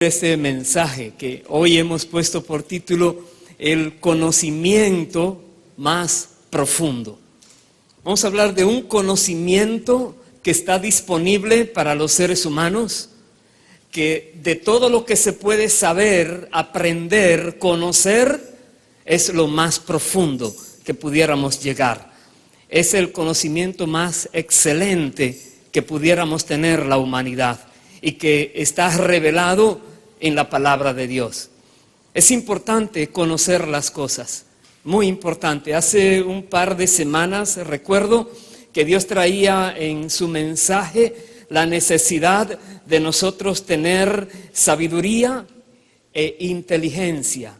Este mensaje que hoy hemos puesto por título el conocimiento más profundo. Vamos a hablar de un conocimiento que está disponible para los seres humanos, que de todo lo que se puede saber, aprender, conocer, es lo más profundo que pudiéramos llegar. Es el conocimiento más excelente que pudiéramos tener la humanidad y que está revelado en la palabra de Dios. Es importante conocer las cosas, muy importante. Hace un par de semanas recuerdo que Dios traía en su mensaje la necesidad de nosotros tener sabiduría e inteligencia.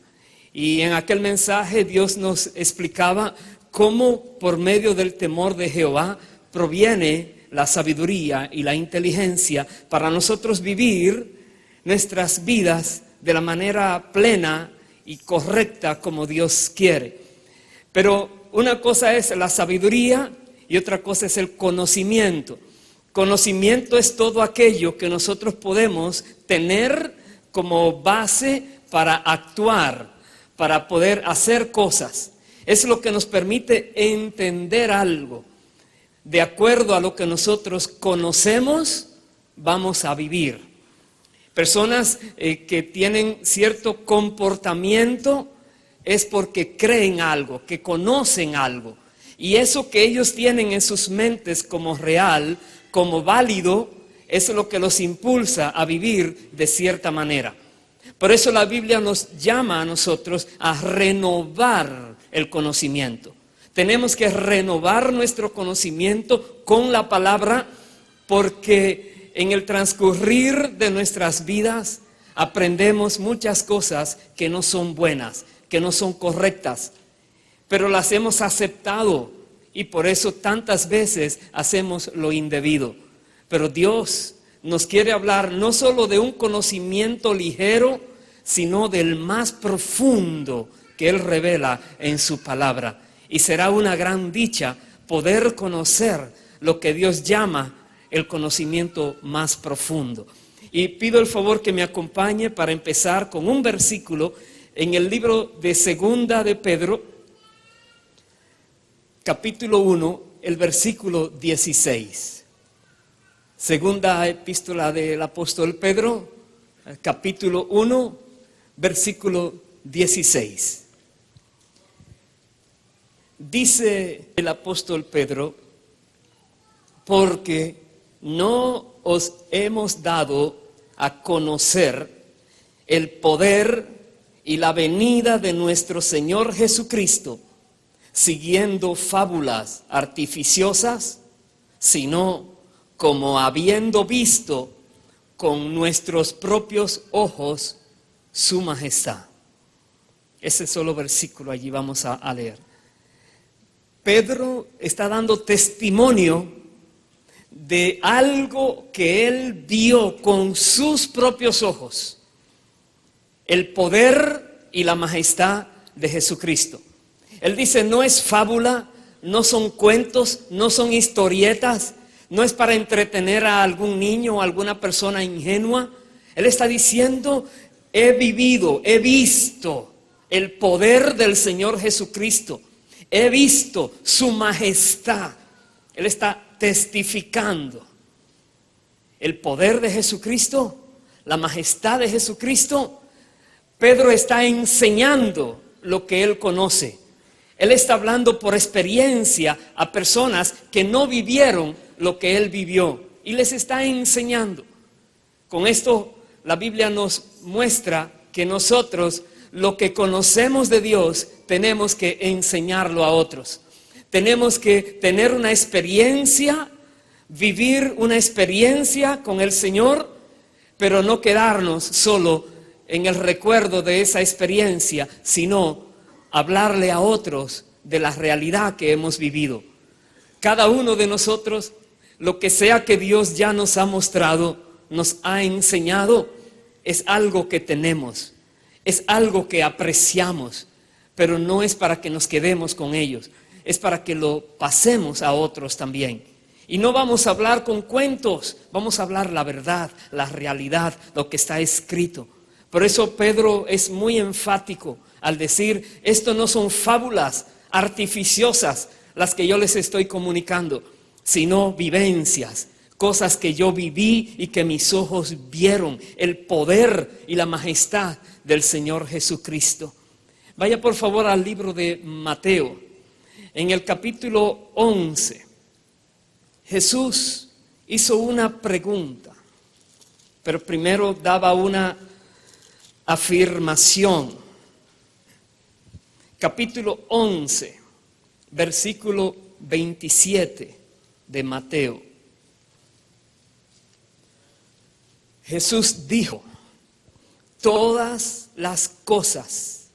Y en aquel mensaje Dios nos explicaba cómo por medio del temor de Jehová proviene la sabiduría y la inteligencia para nosotros vivir nuestras vidas de la manera plena y correcta como Dios quiere. Pero una cosa es la sabiduría y otra cosa es el conocimiento. Conocimiento es todo aquello que nosotros podemos tener como base para actuar, para poder hacer cosas. Es lo que nos permite entender algo. De acuerdo a lo que nosotros conocemos, vamos a vivir. Personas que tienen cierto comportamiento es porque creen algo, que conocen algo. Y eso que ellos tienen en sus mentes como real, como válido, es lo que los impulsa a vivir de cierta manera. Por eso la Biblia nos llama a nosotros a renovar el conocimiento. Tenemos que renovar nuestro conocimiento con la palabra, porque en el transcurrir de nuestras vidas aprendemos muchas cosas que no son buenas, que no son correctas, pero las hemos aceptado y por eso tantas veces hacemos lo indebido. Pero Dios nos quiere hablar no solo de un conocimiento ligero, sino del más profundo que Él revela en su palabra. Y será una gran dicha poder conocer lo que Dios llama el conocimiento más profundo. Y pido el favor que me acompañe para empezar con un versículo en el libro de Segunda de Pedro, capítulo 1, el versículo 16. Segunda epístola del apóstol Pedro, capítulo 1, versículo 16. Dice el apóstol Pedro: porque no os hemos dado a conocer el poder y la venida de nuestro Señor Jesucristo, siguiendo fábulas artificiosas, sino como habiendo visto con nuestros propios ojos su majestad. Ese solo versículo allí vamos a leer. Pedro está dando testimonio de algo que él vio con sus propios ojos: el poder y la majestad de Jesucristo. Él dice, no es fábula, no son cuentos, no son historietas, no es para entretener a algún niño o alguna persona ingenua. Él está diciendo, he vivido, he visto el poder del Señor Jesucristo, he visto su majestad. Él está testificando el poder de Jesucristo, la majestad de Jesucristo. Pedro está enseñando lo que él conoce. Él está hablando por experiencia a personas que no vivieron lo que él vivió y les está enseñando. Con esto la Biblia nos muestra que nosotros lo que conocemos de Dios tenemos que enseñarlo a otros. Tenemos que tener una experiencia, vivir una experiencia con el Señor, pero no quedarnos solo en el recuerdo de esa experiencia, sino hablarle a otros de la realidad que hemos vivido. Cada uno de nosotros, lo que sea que Dios ya nos ha mostrado, nos ha enseñado, es algo que tenemos, es algo que apreciamos, pero no es para que nos quedemos con ellos. Es para que lo pasemos a otros también. Y no vamos a hablar con cuentos, vamos a hablar la verdad, la realidad, lo que está escrito. Por eso Pedro es muy enfático al decir, esto no son fábulas artificiosas las que yo les estoy comunicando, sino vivencias, cosas que yo viví y que mis ojos vieron, el poder y la majestad del Señor Jesucristo. Vaya por favor al libro de Mateo, en el capítulo 11. Jesús hizo una pregunta, pero primero daba una afirmación. Capítulo 11, versículo 27 de Mateo. Jesús dijo, todas las cosas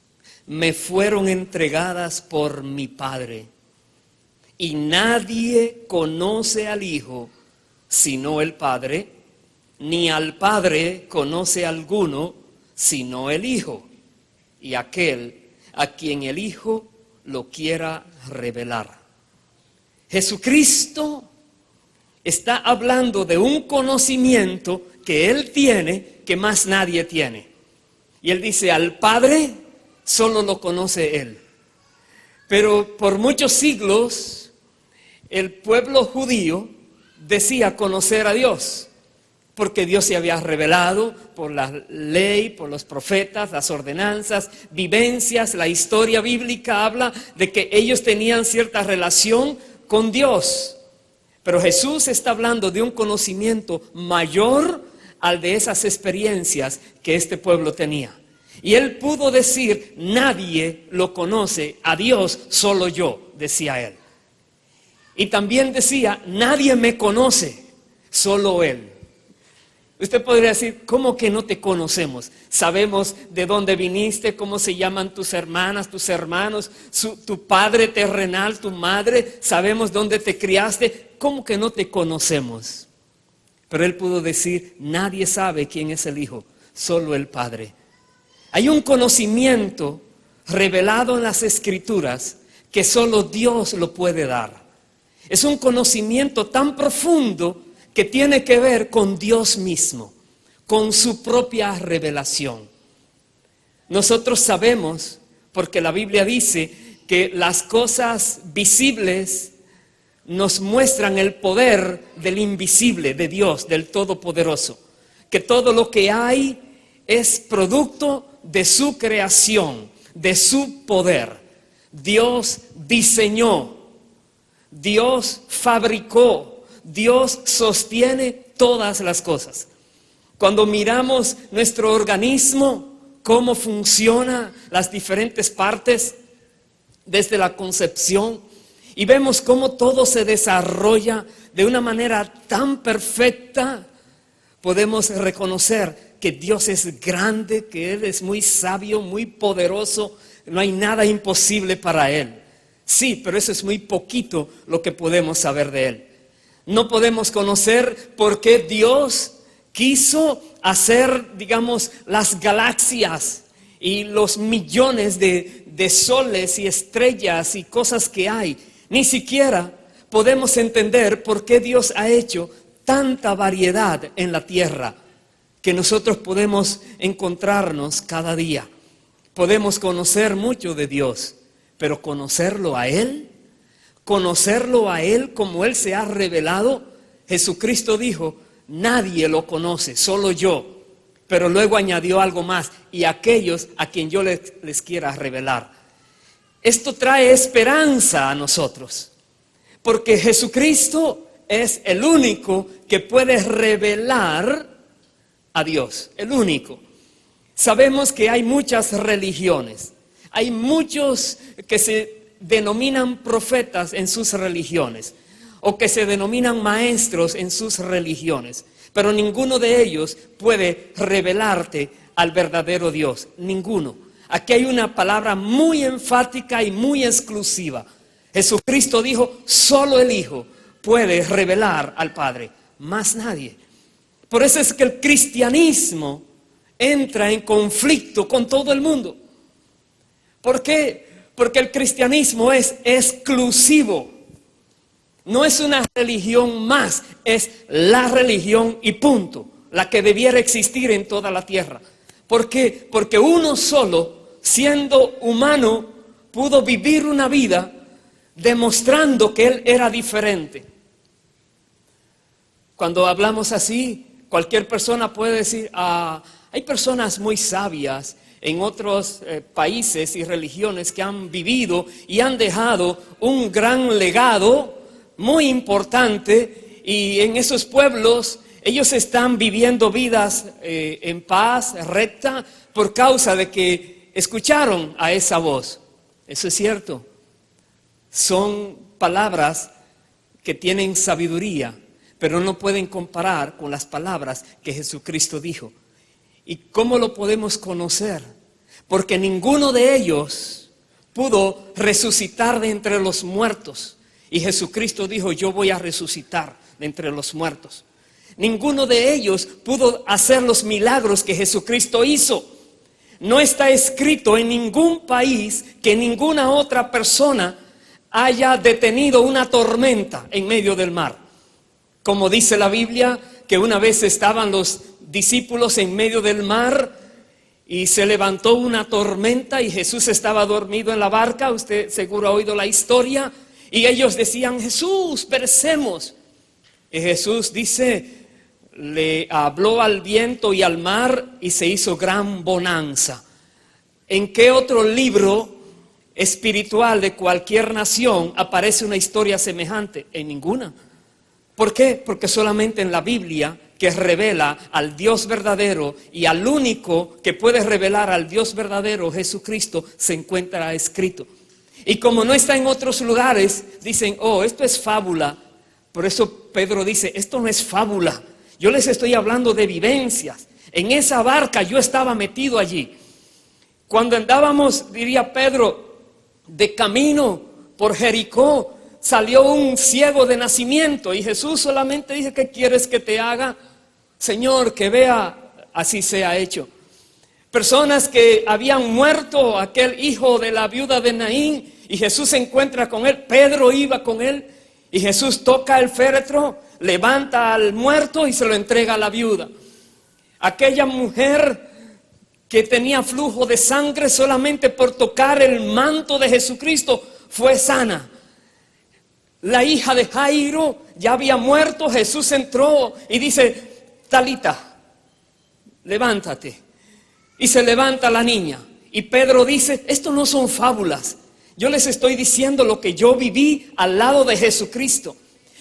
me fueron entregadas por mi Padre. Y nadie conoce al Hijo sino el Padre, ni al Padre conoce alguno sino el Hijo, y aquel a quien el Hijo lo quiera revelar. Jesucristo está hablando de un conocimiento que Él tiene que más nadie tiene. Y Él dice, al Padre solo lo conoce Él. Pero por muchos siglos el pueblo judío decía conocer a Dios, porque Dios se había revelado por la ley, por los profetas, las ordenanzas, vivencias. La historia bíblica habla de que ellos tenían cierta relación con Dios. Pero Jesús está hablando de un conocimiento mayor al de esas experiencias que este pueblo tenía. Y Él pudo decir, nadie lo conoce a Dios, solo yo, decía Él. Y también decía, nadie me conoce, solo Él. Usted podría decir, ¿cómo que no te conocemos? Sabemos de dónde viniste, cómo se llaman tus hermanas, tus hermanos, tu padre terrenal, tu madre, sabemos dónde te criaste. ¿Cómo que no te conocemos? Pero Él pudo decir, nadie sabe quién es el Hijo, solo el Padre. Hay un conocimiento revelado en las Escrituras que solo Dios lo puede dar. Es un conocimiento tan profundo que tiene que ver con Dios mismo, con su propia revelación. Nosotros sabemos, porque la Biblia dice que las cosas visibles nos muestran el poder del invisible, de Dios, del Todopoderoso. Que todo lo que hay es producto de su creación, de su poder. Dios diseñó, Dios fabricó, Dios sostiene todas las cosas. Cuando miramos nuestro organismo, cómo funciona las diferentes partes desde la concepción, y vemos cómo todo se desarrolla de una manera tan perfecta, podemos reconocer que Dios es grande, que Él es muy sabio, muy poderoso, no hay nada imposible para Él. Sí, pero eso es muy poquito lo que podemos saber de Él. No podemos conocer por qué Dios quiso hacer, digamos, las galaxias y los millones de soles y estrellas y cosas que hay. Ni siquiera podemos entender por qué Dios ha hecho tanta variedad en la tierra que nosotros podemos encontrarnos cada día. Podemos conocer mucho de Dios, pero conocerlo a Él como Él se ha revelado. Jesucristo dijo, nadie lo conoce, solo yo. Pero luego añadió algo más, y aquellos a quien yo les quiera revelar. Esto trae esperanza a nosotros, porque Jesucristo es el único que puede revelar a Dios, el único. Sabemos que hay muchas religiones, hay muchos que se denominan profetas en sus religiones, o que se denominan maestros en sus religiones, pero ninguno de ellos puede revelarte al verdadero Dios, ninguno. Aquí hay una palabra muy enfática y muy exclusiva. Jesucristo dijo, solo el Hijo puede revelar al Padre, más nadie. Por eso es que el cristianismo entra en conflicto con todo el mundo. ¿Por qué? Porque el cristianismo es exclusivo. No es una religión más, es la religión y punto, la que debiera existir en toda la tierra. ¿Por qué? Porque uno solo, siendo humano, pudo vivir una vida demostrando que él era diferente. Cuando hablamos así, cualquier persona puede decir, hay personas muy sabias en otros países y religiones que han vivido y han dejado un gran legado muy importante, y en esos pueblos ellos están viviendo vidas en paz, recta, por causa de que escucharon a esa voz. Eso es cierto. Son palabras que tienen sabiduría, pero no pueden comparar con las palabras que Jesucristo dijo. ¿Y cómo lo podemos conocer? Porque ninguno de ellos pudo resucitar de entre los muertos. Y Jesucristo dijo, yo voy a resucitar de entre los muertos. Ninguno de ellos pudo hacer los milagros que Jesucristo hizo. No está escrito en ningún país que ninguna otra persona haya detenido una tormenta en medio del mar. Como dice la Biblia, que una vez estaban los discípulos en medio del mar y se levantó una tormenta y Jesús estaba dormido en la barca. Usted seguro ha oído la historia. Y ellos decían, Jesús, perecemos. Y Jesús dice, le habló al viento y al mar y se hizo gran bonanza. ¿En qué otro libro espiritual de cualquier nación aparece una historia semejante? En ninguna. ¿Por qué? Porque solamente en la Biblia, que revela al Dios verdadero y al único que puede revelar al Dios verdadero, Jesucristo, se encuentra escrito. Y como no está en otros lugares, dicen, esto es fábula. Por eso Pedro dice, esto no es fábula. Yo les estoy hablando de vivencias. En esa barca yo estaba metido allí. Cuando andábamos, diría Pedro, de camino por Jericó, salió un ciego de nacimiento y Jesús solamente dice, ¿qué quieres que te haga? Señor, que vea, así sea hecho. Personas que habían muerto, aquel hijo de la viuda de Naín, y Jesús se encuentra con él. Pedro iba con él y Jesús toca el féretro, levanta al muerto y se lo entrega a la viuda. Aquella mujer que tenía flujo de sangre, solamente por tocar el manto de Jesucristo fue sana. La hija de Jairo ya había muerto. Jesús entró y dice, Talita, levántate. Y se levanta la niña. Y Pedro dice, esto no son fábulas. Yo les estoy diciendo lo que yo viví al lado de Jesucristo.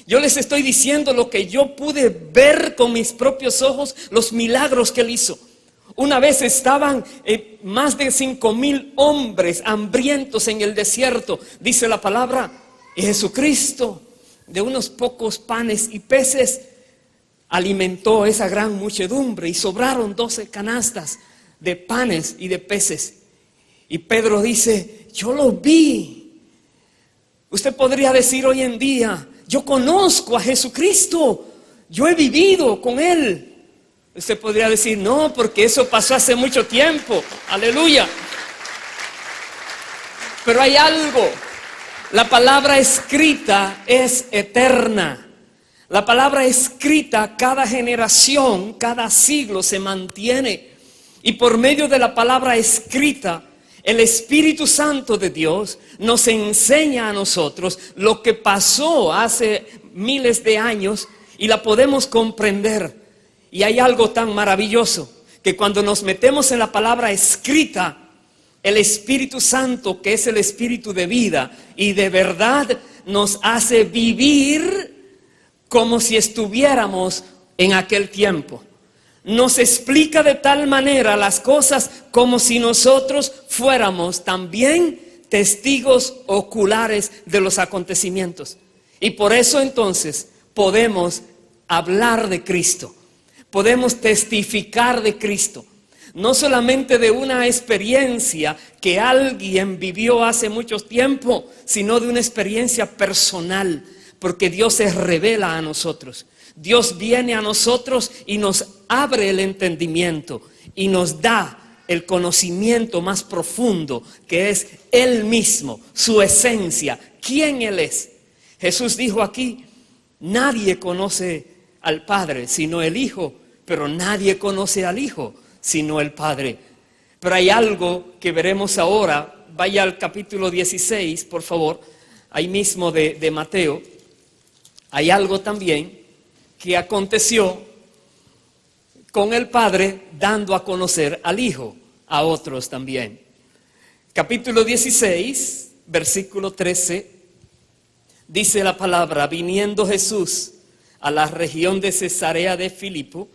Yo les estoy diciendo lo que yo pude ver con mis propios ojos, los milagros que él hizo. Una vez estaban más de 5,000 hombres hambrientos en el desierto, dice la palabra. Y Jesucristo, de unos pocos panes y peces, alimentó esa gran muchedumbre y sobraron 12 canastas de panes y de peces. Y Pedro dice, yo lo vi. Usted podría decir hoy en día, yo conozco a Jesucristo, yo he vivido con Él. Usted podría decir, no, porque eso pasó hace mucho tiempo. Aleluya. Pero hay algo. La palabra escrita es eterna. La palabra escrita, cada generación, cada siglo se mantiene. Y por medio de la palabra escrita, el Espíritu Santo de Dios nos enseña a nosotros lo que pasó hace miles de años y la podemos comprender. Y hay algo tan maravilloso, que cuando nos metemos en la palabra escrita, el Espíritu Santo, que es el Espíritu de vida y de verdad, nos hace vivir como si estuviéramos en aquel tiempo. Nos explica de tal manera las cosas como si nosotros fuéramos también testigos oculares de los acontecimientos. Y por eso entonces podemos hablar de Cristo, podemos testificar de Cristo. No solamente de una experiencia que alguien vivió hace mucho tiempo, sino de una experiencia personal, porque Dios se revela a nosotros. Dios viene a nosotros y nos abre el entendimiento y nos da el conocimiento más profundo, que es Él mismo, su esencia, quién Él es. Jesús dijo aquí, nadie conoce al Padre sino el Hijo, pero nadie conoce al Hijo sino el Padre. Pero hay algo que veremos ahora. Vaya al capítulo 16, por favor, ahí mismo de Mateo. Hay algo también que aconteció con el Padre dando a conocer al Hijo a otros también. Capítulo 16, versículo 13, dice la palabra: viniendo Jesús a la región de Cesarea de Filipo,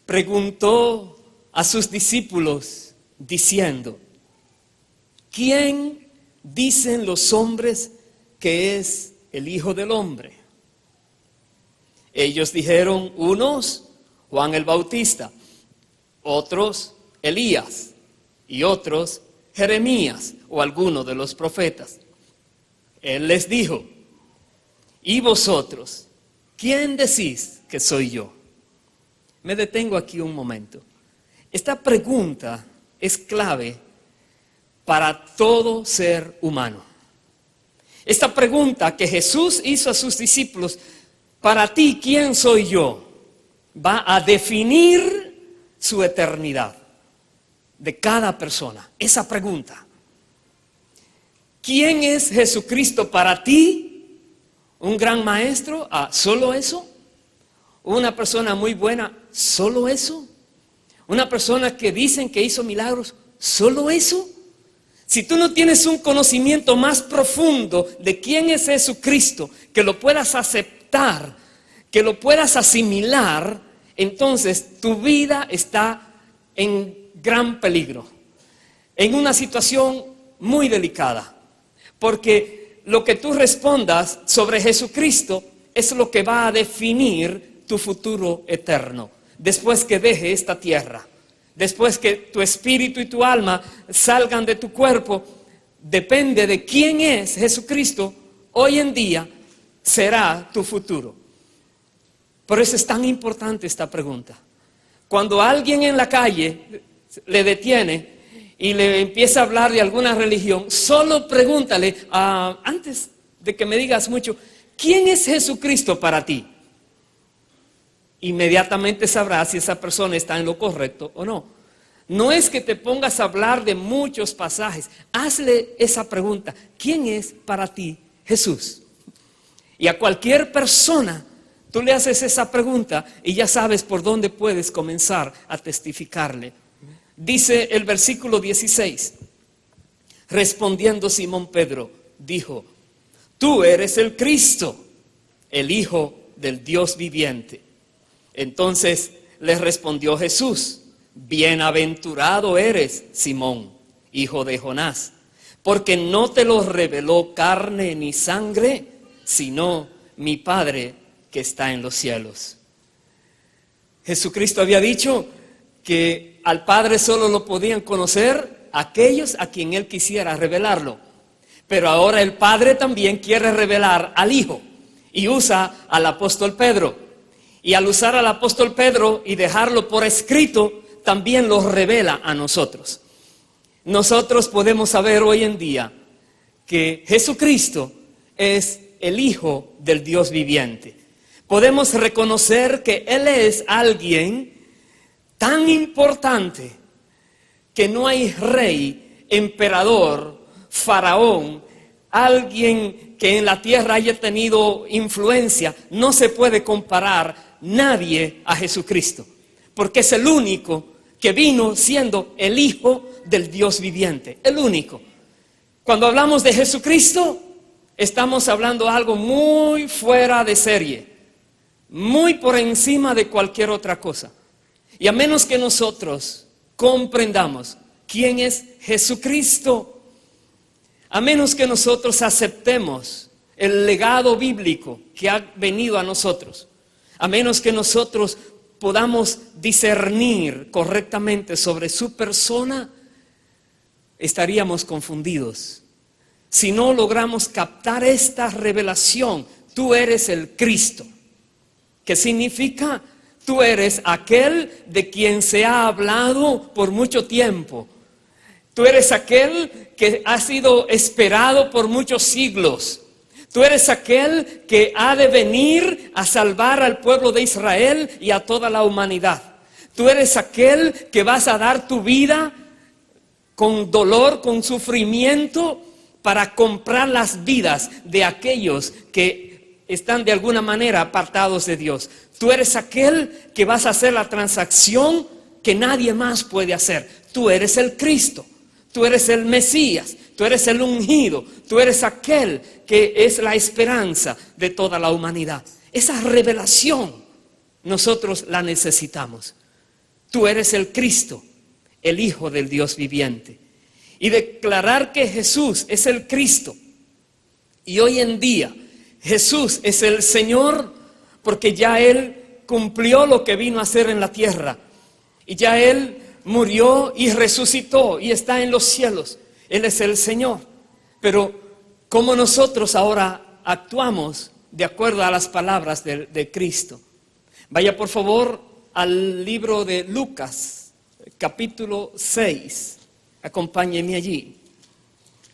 preguntó a sus discípulos diciendo: ¿quién dicen los hombres que es el Hijo del Hombre? Ellos dijeron, unos Juan el Bautista, otros Elías y otros Jeremías o alguno de los profetas. Él les dijo: ¿y vosotros, quién decís que soy yo? Me detengo aquí un momento. Esta pregunta es clave para todo ser humano. Esta pregunta que Jesús hizo a sus discípulos, para ti, ¿quién soy yo?, va a definir su eternidad de cada persona. Esa pregunta. ¿Quién es Jesucristo para ti? ¿Un gran maestro? ¿Solo eso? ¿Una persona muy buena? ¿Solo eso? ¿Una persona que dicen que hizo milagros? ¿Solo eso? Si tú no tienes un conocimiento más profundo de quién es Jesucristo, que lo puedas aceptar, que lo puedas asimilar, entonces tu vida está en gran peligro, en una situación muy delicada. Porque lo que tú respondas sobre Jesucristo es lo que va a definir tu futuro eterno. Después que deje esta tierra, después que tu espíritu y tu alma salgan de tu cuerpo, depende de quién es Jesucristo, hoy en día será tu futuro. Por eso es tan importante esta pregunta. Cuando alguien en la calle le detiene y le empieza a hablar de alguna religión, solo pregúntale, antes de que me digas mucho, ¿quién es Jesucristo para ti? Inmediatamente sabrás si esa persona está en lo correcto o no. No es que te pongas a hablar de muchos pasajes, hazle esa pregunta: ¿quién es para ti Jesús? Y a cualquier persona tú le haces esa pregunta y ya sabes por dónde puedes comenzar a testificarle. Dice el versículo 16, respondiendo Simón Pedro, dijo: tú eres el Cristo, el Hijo del Dios viviente. Entonces le respondió Jesús: bienaventurado eres, Simón, hijo de Jonás, porque no te lo reveló carne ni sangre, sino mi Padre que está en los cielos. Jesucristo había dicho que al Padre solo lo podían conocer aquellos a quien Él quisiera revelarlo. Pero ahora el Padre también quiere revelar al Hijo y usa al apóstol Pedro. Y al usar al apóstol Pedro y dejarlo por escrito, también lo revela a nosotros. Nosotros podemos saber hoy en día que Jesucristo es el Hijo del Dios viviente. Podemos reconocer que Él es alguien tan importante que no hay rey, emperador, faraón, alguien que en la tierra haya tenido influencia, no se puede comparar nadie a Jesucristo, porque es el único que vino siendo el Hijo del Dios viviente, el único. Cuando hablamos de Jesucristo, estamos hablando algo muy fuera de serie, muy por encima de cualquier otra cosa. Y a menos que nosotros comprendamos quién es Jesucristo, a menos que nosotros aceptemos el legado bíblico que ha venido a nosotros, a menos que nosotros podamos discernir correctamente sobre su persona, estaríamos confundidos. Si no logramos captar esta revelación, tú eres el Cristo. ¿Qué significa? Tú eres aquel de quien se ha hablado por mucho tiempo. Tú eres aquel que ha sido esperado por muchos siglos. Tú eres aquel que ha de venir a salvar al pueblo de Israel y a toda la humanidad. Tú eres aquel que vas a dar tu vida con dolor, con sufrimiento, para comprar las vidas de aquellos que están de alguna manera apartados de Dios. Tú eres aquel que vas a hacer la transacción que nadie más puede hacer. Tú eres el Cristo, tú eres el Mesías, tú eres el ungido, tú eres aquel que es la esperanza de toda la humanidad. Esa revelación nosotros la necesitamos. Tú eres el Cristo, el Hijo del Dios viviente. Y declarar que Jesús es el Cristo. Y hoy en día Jesús es el Señor, porque ya Él cumplió lo que vino a hacer en la tierra. Y ya Él murió y resucitó y está en los cielos. Él es el Señor. Pero ¿cómo nosotros ahora actuamos de acuerdo a las palabras de Cristo? Vaya por favor al libro de Lucas, capítulo 6. Acompáñeme allí.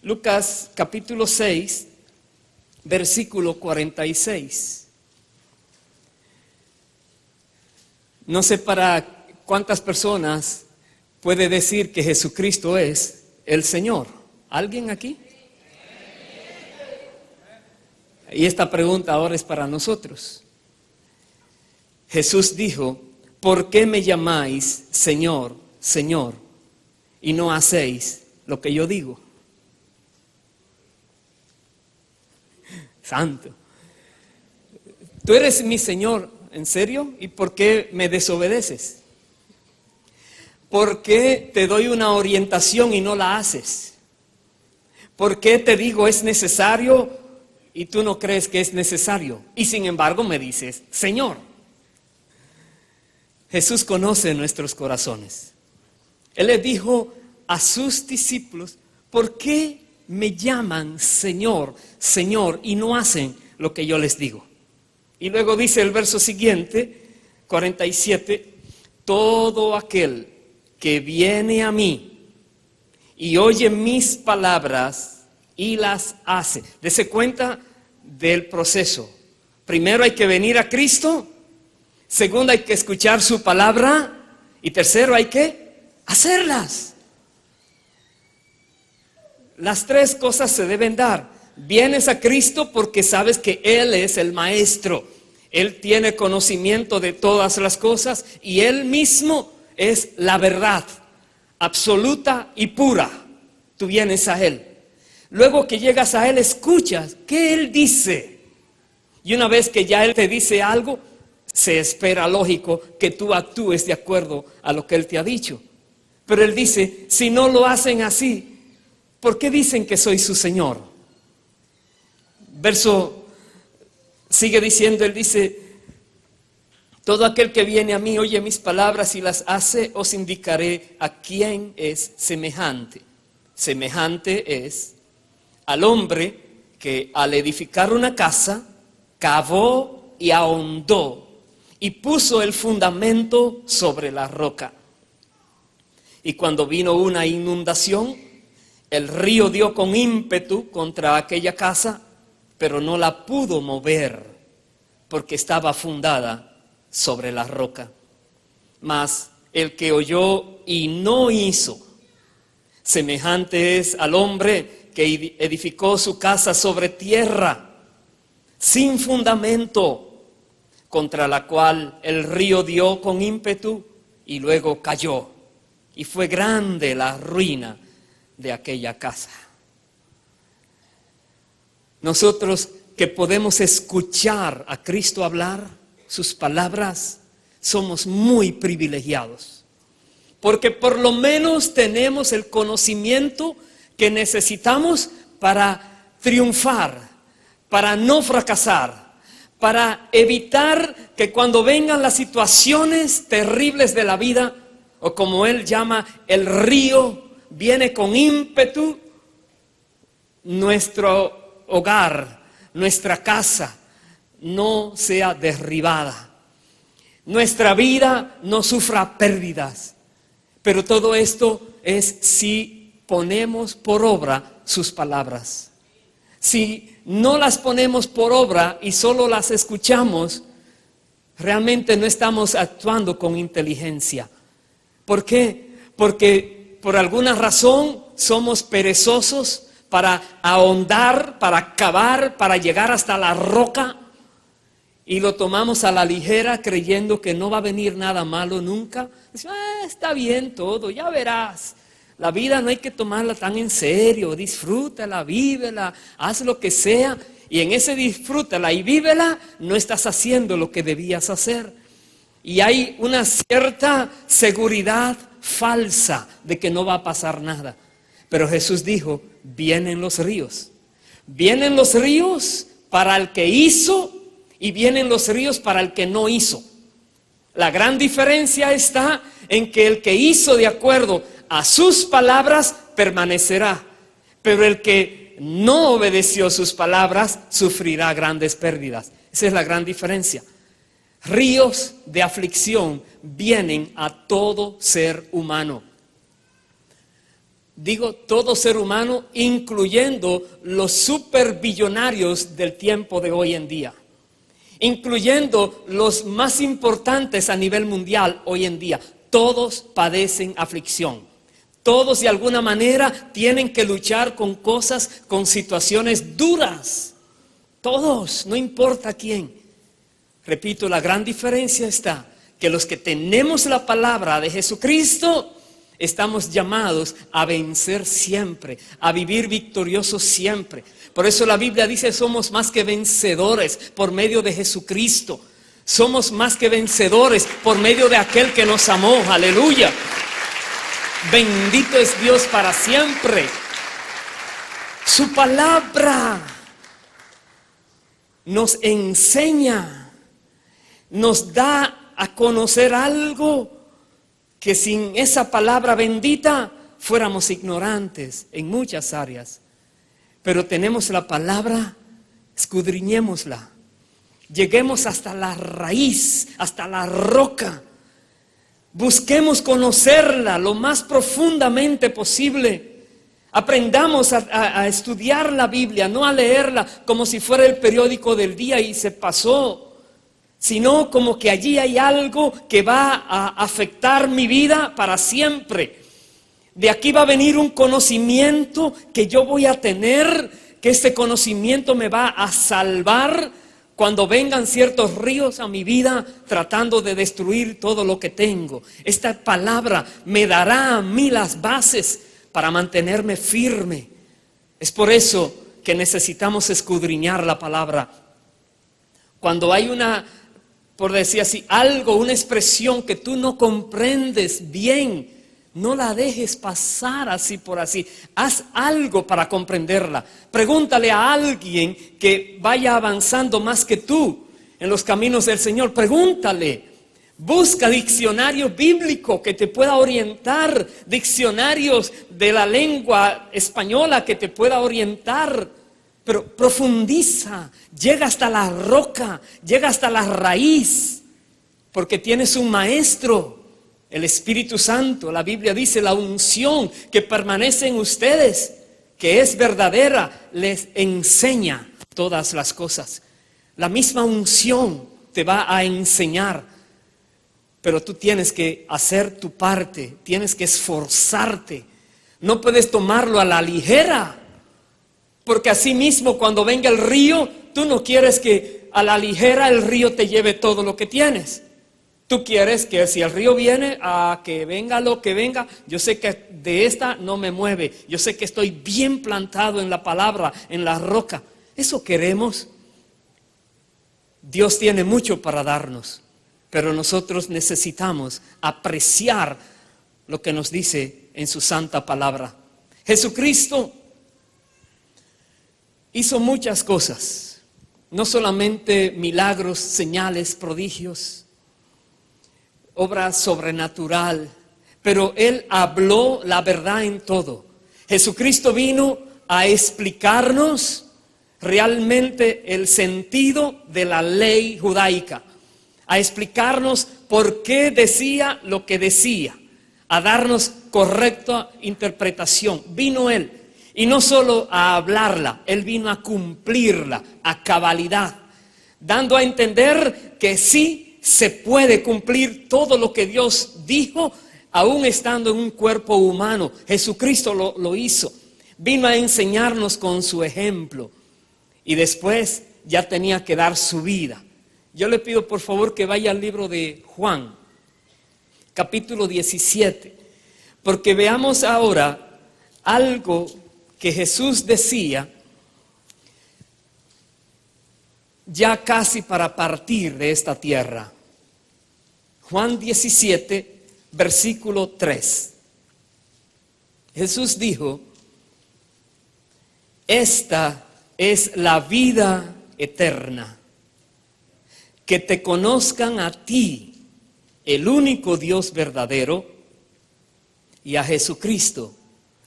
Lucas capítulo 6, versículo 46. No sé para cuántas personas puede decir que Jesucristo es el Señor. ¿Alguien aquí? Y esta pregunta ahora es para nosotros. Jesús dijo: ¿por qué me llamáis Señor, Señor, y no hacéis lo que yo digo? Santo. Tú eres mi Señor, ¿en serio? ¿Y por qué me desobedeces? ¿Por qué te doy una orientación y no la haces? ¿Por qué te digo es necesario y tú no crees que es necesario? Y sin embargo me dices Señor. Jesús conoce nuestros corazones. Él le dijo a sus discípulos: ¿por qué me llaman Señor, Señor, y no hacen lo que yo les digo? Y luego dice el verso siguiente, 47, todo aquel que viene a mí y oye mis palabras y las hace. Dese cuenta del proceso. Primero hay que venir a Cristo, segundo hay que escuchar su palabra y tercero hay que hacerlas. Las tres cosas se deben dar. Vienes a Cristo porque sabes que Él es el Maestro. Él tiene conocimiento de todas las cosas y Él mismo es la verdad absoluta y pura. Tú vienes a Él. Luego que llegas a Él, escuchas qué Él dice. Y una vez que ya Él te dice algo, se espera lógico que tú actúes de acuerdo a lo que Él te ha dicho. Pero Él dice: si no lo hacen así, ¿por qué dicen que soy su Señor? Verso sigue diciendo, Él dice: todo aquel que viene a mí, oye mis palabras y las hace, os indicaré a quién es semejante. Semejante es al hombre que al edificar una casa, cavó y ahondó y puso el fundamento sobre la roca. Y cuando vino una inundación, el río dio con ímpetu contra aquella casa, pero no la pudo mover porque estaba fundada sobre la roca. Mas el que oyó y no hizo, semejante es al hombre que edificó su casa sobre tierra, sin fundamento, contra la cual el río dio con ímpetu y luego cayó. Y fue grande la ruina de aquella casa. Nosotros que podemos escuchar a Cristo hablar sus palabras, somos muy privilegiados, porque por lo menos tenemos el conocimiento que necesitamos para triunfar, para no fracasar, para evitar que cuando vengan las situaciones terribles de la vida, o como Él llama, el río viene con ímpetu, nuestro hogar, nuestra casa no sea derribada, nuestra vida no sufra pérdidas. Pero todo esto es si ponemos por obra sus palabras, Si no las ponemos por obra y solo las escuchamos, realmente no estamos actuando con inteligencia. ¿Por qué? Porque por alguna razón somos perezosos para ahondar, para cavar, para llegar hasta la roca, y lo tomamos a la ligera creyendo que no va a venir nada malo nunca. Decimos, está bien todo, ya verás. La vida no hay que tomarla tan en serio, disfrútala, vívela, haz lo que sea. Y en ese disfrútala y vívela no estás haciendo lo que debías hacer. Y hay una cierta seguridad falsa de que no va a pasar nada. Pero Jesús dijo, vienen los ríos. Vienen los ríos para el que hizo y vienen los ríos para el que no hizo. La gran diferencia está en que el que hizo de acuerdo a sus palabras permanecerá, pero el que no obedeció sus palabras sufrirá grandes pérdidas. Esa es la gran diferencia. Ríos de aflicción vienen a todo ser humano. Digo todo ser humano, incluyendo los superbillonarios del tiempo de hoy en día, incluyendo los más importantes a nivel mundial hoy en día. Todos padecen aflicción. Todos de alguna manera tienen que luchar con cosas, con situaciones duras. Todos, no importa quién. Repito, la gran diferencia está que los que tenemos la palabra de Jesucristo estamos llamados a vencer siempre, a vivir victoriosos siempre. Por eso la Biblia dice, somos más que vencedores por medio de Jesucristo. Somos más que vencedores por medio de aquel que nos amó. Aleluya. Bendito es Dios para siempre. Su palabra nos enseña, nos da a conocer algo que sin esa palabra bendita fuéramos ignorantes en muchas áreas. Pero tenemos la palabra, escudriñémosla. Lleguemos hasta la raíz, hasta la roca. Busquemos conocerla lo más profundamente posible. Aprendamos a estudiar la Biblia, no a leerla como si fuera el periódico del día y se pasó, sino como que allí hay algo que va a afectar mi vida para siempre. De aquí va a venir un conocimiento que yo voy a tener, que este conocimiento me va a salvar cuando vengan ciertos ríos a mi vida tratando de destruir todo lo que tengo. Esta palabra me dará a mí las bases para mantenerme firme. Es por eso que necesitamos escudriñar la palabra. Cuando hay una, por decir así, algo, una expresión que tú no comprendes bien, no la dejes pasar así por así. Haz algo para comprenderla. Pregúntale a alguien que vaya avanzando más que tú en los caminos del Señor. Pregúntale. Busca diccionario bíblico que te pueda orientar. Diccionarios de la lengua española que te pueda orientar. Pero profundiza. Llega hasta la roca. Llega hasta la raíz. Porque tienes un maestro. El Espíritu Santo, la Biblia dice, la unción que permanece en ustedes, que es verdadera, les enseña todas las cosas. La misma unción te va a enseñar, pero tú tienes que hacer tu parte, tienes que esforzarte. No puedes tomarlo a la ligera, porque así mismo cuando venga el río, tú no quieres que a la ligera el río te lleve todo lo que tienes. Tú quieres que si el río viene, a que venga lo que venga, yo sé que de esta no me mueve. Yo sé que estoy bien plantado en la palabra, en la roca. Eso queremos. Dios tiene mucho para darnos, pero nosotros necesitamos apreciar lo que nos dice en su santa palabra. Jesucristo hizo muchas cosas, no solamente milagros, señales, prodigios, obra sobrenatural, pero Él habló la verdad en todo. Jesucristo vino a explicarnos realmente el sentido de la ley judaica, a explicarnos por qué decía lo que decía, a darnos correcta interpretación. Vino Él Y no solo a hablarla, Él vino a cumplirla a cabalidad, dando a entender que sí se puede cumplir todo lo que Dios dijo, aún estando en un cuerpo humano. Jesucristo lo hizo. Vino a enseñarnos con su ejemplo. Y después ya tenía que dar su vida. Yo le pido por favor que vaya al libro de Juan, capítulo 17. Porque veamos ahora algo que Jesús decía ya casi para partir de esta tierra. Juan 17, versículo 3. Jesús dijo: esta es la vida eterna, que te conozcan a ti, el único Dios verdadero, y a Jesucristo,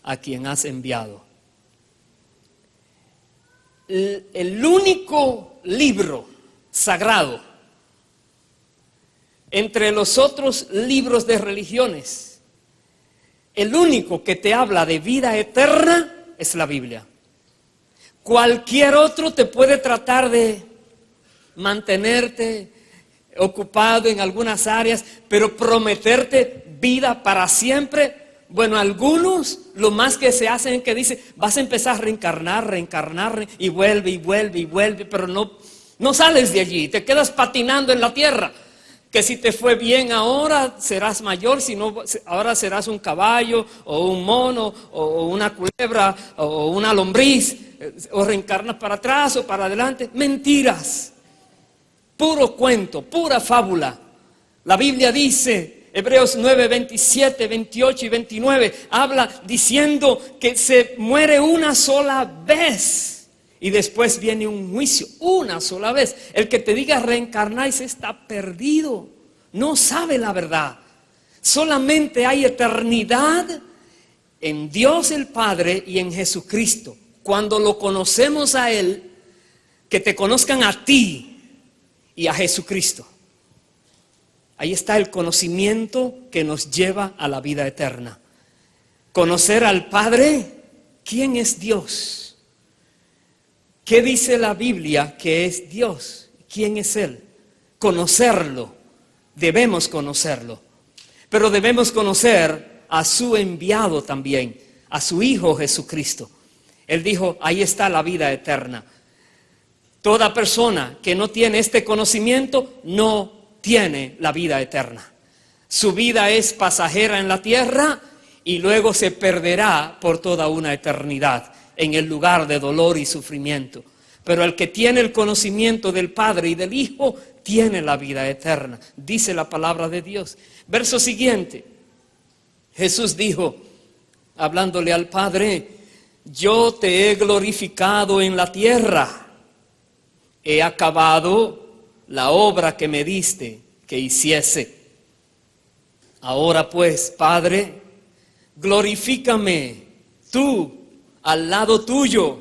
a quien has enviado. El único libro sagrado entre los otros libros de religiones, el único que te habla de vida eterna es la Biblia. Cualquier otro te puede tratar de mantenerte ocupado en algunas áreas, pero prometerte vida para siempre. Bueno, algunos lo más que se hacen es que dicen: vas a empezar a reencarnar, y vuelve, pero no sales de allí, te quedas patinando en la tierra. Que si te fue bien ahora, serás mayor; si no, ahora serás un caballo, o un mono, o una culebra, o una lombriz, o reencarnas para atrás o para adelante. Mentiras, puro cuento, pura fábula. La Biblia dice, Hebreos 9, 27, 28 y 29, habla diciendo que se muere una sola vez y después viene un juicio, una sola vez. El que te diga reencarnáis está perdido, no sabe la verdad. Solamente hay eternidad en Dios el Padre y en Jesucristo. Cuando lo conocemos a Él, que te conozcan a ti y a Jesucristo. Ahí está el conocimiento que nos lleva a la vida eterna. Conocer al Padre. ¿Quién es Dios? ¿Qué dice la Biblia que es Dios? ¿Quién es Él? Conocerlo. Debemos conocerlo. Pero debemos conocer a su enviado también, a su Hijo Jesucristo. Él dijo: ahí está la vida eterna. Toda persona que no tiene este conocimiento no tiene la vida eterna. Su vida es pasajera en la tierra y luego se perderá por toda una eternidad en el lugar de dolor y sufrimiento. Pero el que tiene el conocimiento del Padre y del Hijo tiene la vida eterna, dice la palabra de Dios. Verso siguiente. Jesús dijo, hablándole al Padre: yo te he glorificado en la tierra. He acabado la obra que me diste que hiciese. Ahora pues, Padre, glorifícame tú al lado tuyo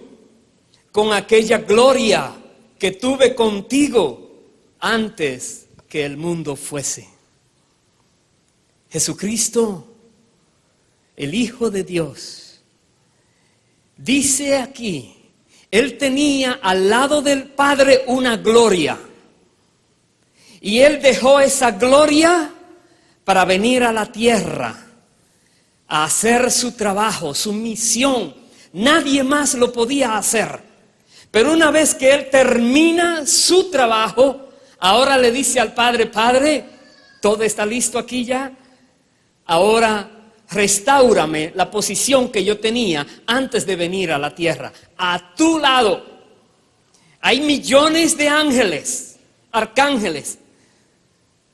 con aquella gloria que tuve contigo antes que el mundo fuese. Jesucristo, el Hijo de Dios, dice aquí, Él tenía al lado del Padre una gloria. Y Él dejó esa gloria para venir a la tierra a hacer su trabajo, su misión. Nadie más lo podía hacer. Pero una vez que Él termina su trabajo, ahora le dice al Padre: Padre, todo está listo aquí ya. Ahora restáurame la posición que yo tenía antes de venir a la tierra. A tu lado hay millones de ángeles, arcángeles,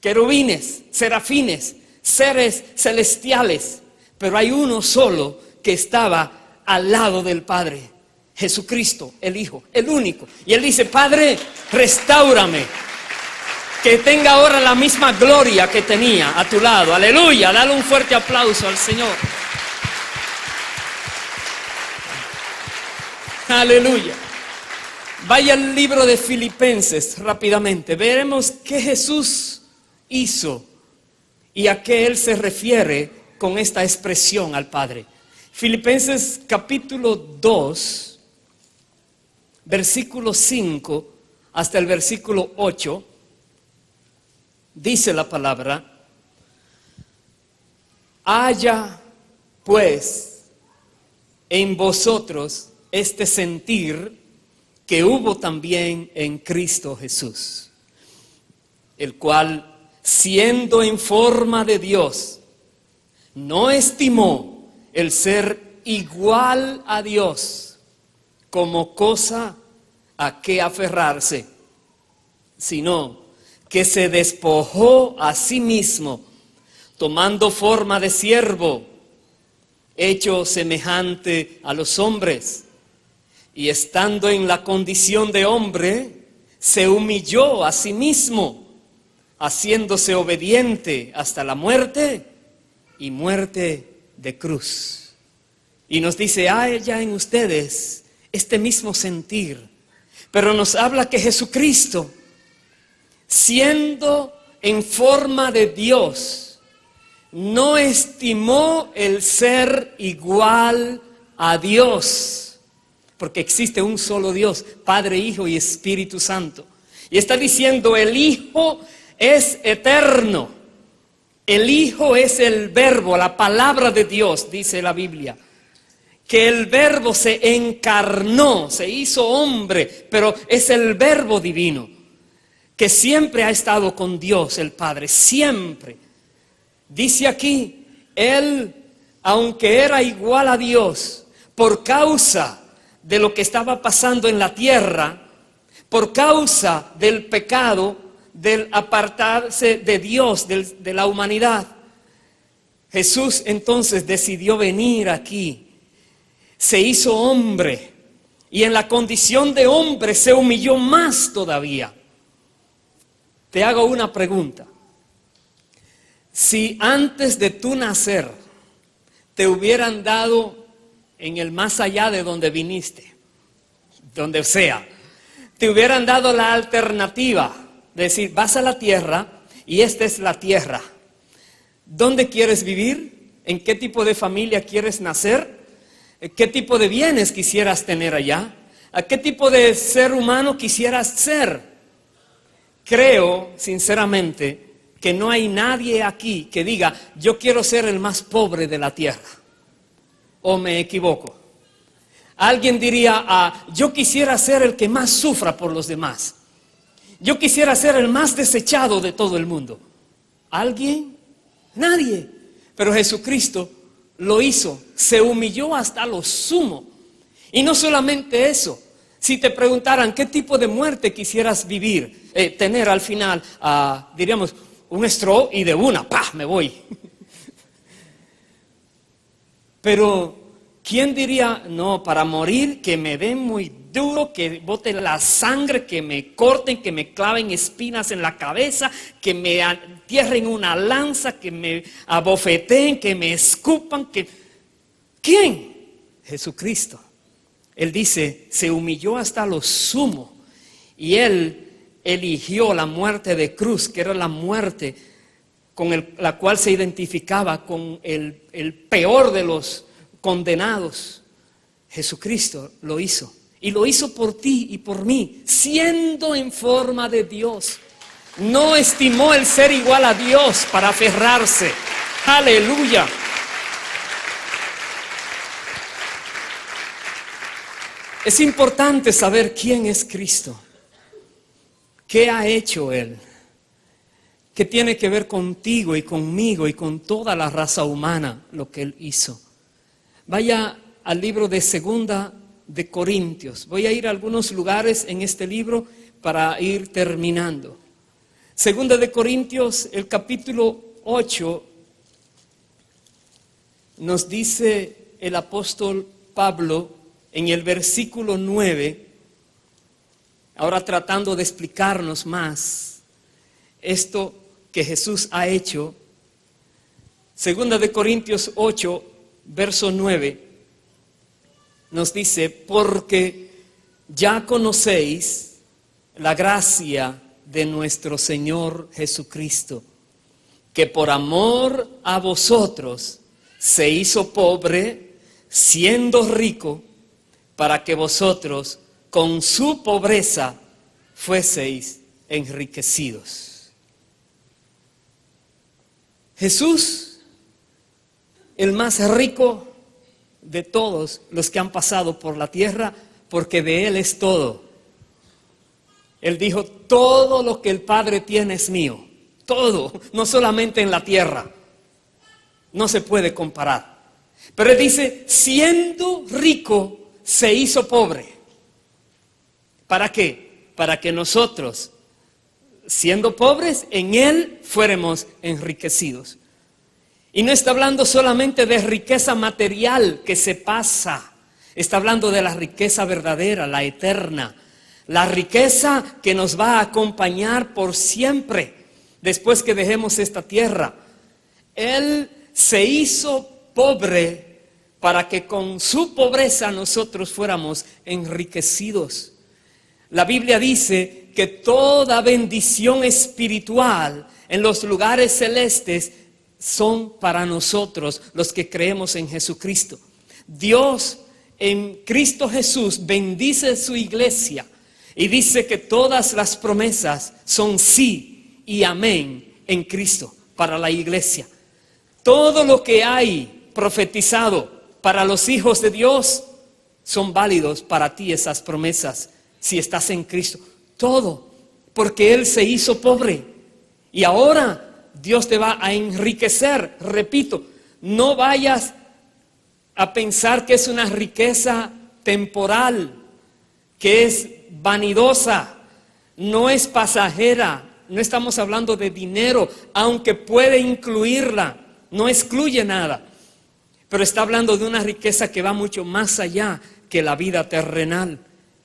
querubines, serafines, seres celestiales, pero hay uno solo que estaba al lado del Padre, Jesucristo, el Hijo, el único. Y Él dice: Padre, restáurame, que tenga ahora la misma gloria que tenía a tu lado. Aleluya, dale un fuerte aplauso al Señor. Aleluya. Vaya al libro de Filipenses rápidamente. Veremos qué Jesús hizo y a qué Él se refiere con esta expresión al Padre. Filipenses capítulo 2, versículo 5 hasta el versículo 8, dice la palabra: haya pues en vosotros este sentir que hubo también en Cristo Jesús, el cual, siendo en forma de Dios, no estimó el ser igual a Dios como cosa a que aferrarse, sino que se despojó a sí mismo, tomando forma de siervo, hecho semejante a los hombres, y estando en la condición de hombre, se humilló a sí mismo, haciéndose obediente hasta la muerte y muerte de cruz. Y nos dice: haya en ustedes este mismo sentir. Pero nos habla que Jesucristo, siendo en forma de Dios, no estimó el ser igual a Dios, porque existe un solo Dios, Padre, Hijo y Espíritu Santo. Y está diciendo: el Hijo es eterno, el Hijo es el Verbo, la palabra de Dios, dice la Biblia, que el Verbo se encarnó, se hizo hombre, pero es el Verbo divino, que siempre ha estado con Dios el Padre, siempre. Dice aquí, Él, aunque era igual a Dios, por causa de lo que estaba pasando en la tierra, por causa del pecado, del apartarse de Dios, de la humanidad, Jesús entonces decidió venir aquí, se hizo hombre, y en la condición de hombre se humilló más todavía. Te hago una pregunta: si antes de tu nacer te hubieran dado en el más allá de donde viniste, donde sea, te hubieran dado la alternativa de decir: vas a la tierra y esta es la tierra, ¿dónde quieres vivir? ¿En qué tipo de familia quieres nacer? ¿Qué tipo de bienes quisieras tener allá? ¿A qué tipo de ser humano quisieras ser? Creo sinceramente que no hay nadie aquí que diga: yo quiero ser el más pobre de la tierra. ¿O me equivoco? Alguien diría: yo quisiera ser el que más sufra por los demás. Yo quisiera ser el más desechado de todo el mundo. ¿Alguien? Nadie. Pero Jesucristo lo hizo, se humilló hasta lo sumo. Y no solamente eso, si te preguntaran qué tipo de muerte quisieras vivir, tener al final, diríamos, un straw y de una, ¡pah!, me voy. Pero, ¿quién diría: no, para morir que me den muy duro, que bote la sangre, que me corten, que me claven espinas en la cabeza, que me entierren una lanza, que me abofeteen, que me escupan, que... ¿Quién? Jesucristo. Él dice, se humilló hasta lo sumo, y Él eligió la muerte de cruz, que era la muerte con la cual se identificaba con el peor de los condenados. Jesucristo lo hizo, y lo hizo por ti y por mí, siendo en forma de Dios. No estimó el ser igual a Dios para aferrarse. Aleluya. Es importante saber quién es Cristo, qué ha hecho Él, qué tiene que ver contigo y conmigo y con toda la raza humana lo que Él hizo. Vaya al libro de Segunda de Corintios. Voy a ir a algunos lugares en este libro para ir terminando. Segunda de Corintios, el capítulo 8, nos dice el apóstol Pablo en el versículo 9, ahora tratando de explicarnos más esto que Jesús ha hecho. Segunda de Corintios 8, verso 9, nos dice: porque ya conocéis la gracia de nuestro Señor Jesucristo, que por amor a vosotros se hizo pobre, siendo rico, para que vosotros con su pobreza fueseis enriquecidos. Jesús, el más rico de todos los que han pasado por la tierra, porque de Él es todo. Él dijo, todo lo que el Padre tiene es mío. Todo, no solamente en la tierra. No se puede comparar. Pero Él dice, siendo rico, se hizo pobre. ¿Para qué? Para que nosotros, siendo pobres, en Él fuéramos enriquecidos. Y no está hablando solamente de riqueza material que se pasa. Está hablando de la riqueza verdadera, la eterna. La riqueza que nos va a acompañar por siempre después que dejemos esta tierra. Él se hizo pobre para que con su pobreza nosotros fuéramos enriquecidos. La Biblia dice que toda bendición espiritual en los lugares celestes son para nosotros los que creemos en Jesucristo. Dios en Cristo Jesús bendice su iglesia y dice que todas las promesas son sí y amén en Cristo para la iglesia. Todo lo que hay profetizado para los hijos de Dios son válidos para ti esas promesas si estás en Cristo. Todo, porque Él se hizo pobre y ahora Dios te va a enriquecer. Repito, no vayas a pensar que es una riqueza temporal, que es vanidosa, no es pasajera. No estamos hablando de dinero, aunque puede incluirla, no excluye nada. Pero está hablando de una riqueza que va mucho más allá que la vida terrenal.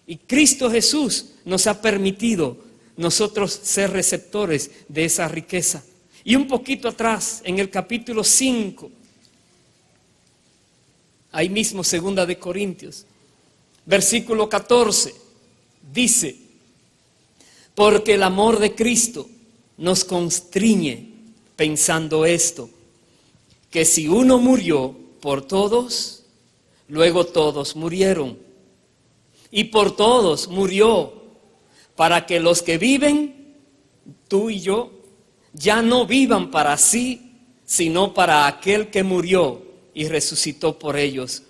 Y Cristo Jesús nos ha permitido nosotros ser receptores de esa riqueza. Y un poquito atrás, en el capítulo 5, ahí mismo, 2 de Corintios, versículo 14, dice, porque el amor de Cristo nos constriñe pensando esto, que si uno murió por todos, luego todos murieron. Y por todos murió, para que los que viven, tú y yo, ya no vivan para sí, sino para aquel que murió y resucitó por ellos.